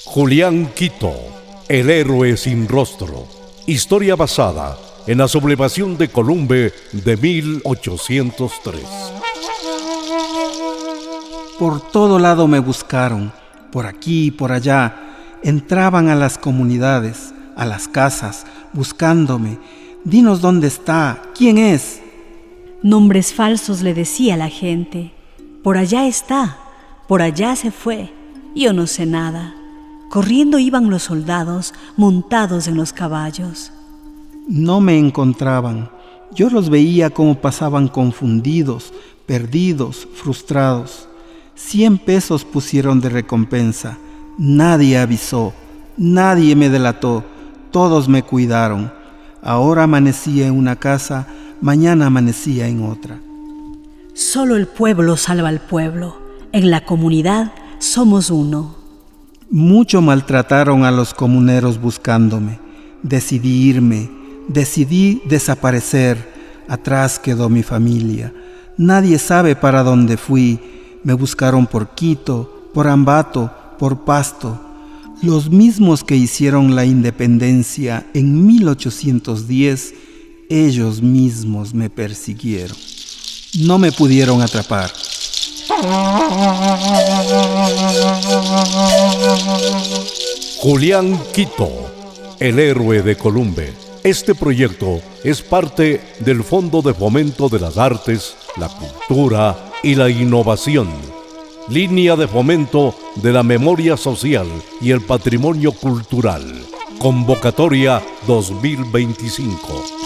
Julián Quito, el héroe sin rostro. Historia basada en la sublevación de Columbe de 1803. Por todo lado me buscaron, por aquí y por allá. Entraban a las comunidades, a las casas, buscándome. Dinos dónde está, quién es. Nombres falsos le decía la gente. Por allá está, por allá se fue, yo no sé nada. Corriendo iban los soldados montados en los caballos. No me encontraban. Yo los veía como pasaban confundidos, perdidos, frustrados. 100 pesos pusieron de recompensa. Nadie avisó, nadie me delató, todos me cuidaron. Ahora amanecía en una casa, mañana amanecía en otra. Solo el pueblo salva al pueblo. En la comunidad somos uno. Mucho maltrataron a los comuneros buscándome. Decidí irme, decidí desaparecer. Atrás quedó mi familia. Nadie sabe para dónde fui. Me buscaron por Quito, por Ambato, por Pasto. Los mismos que hicieron la independencia en 1810, ellos mismos me persiguieron. No me pudieron atrapar. Julián Quito, el héroe de Columbe. Este proyecto es parte del Fondo de Fomento de las Artes, la Cultura y la Innovación, Línea de Fomento de la Memoria Social y el Patrimonio Cultural, Convocatoria 2025.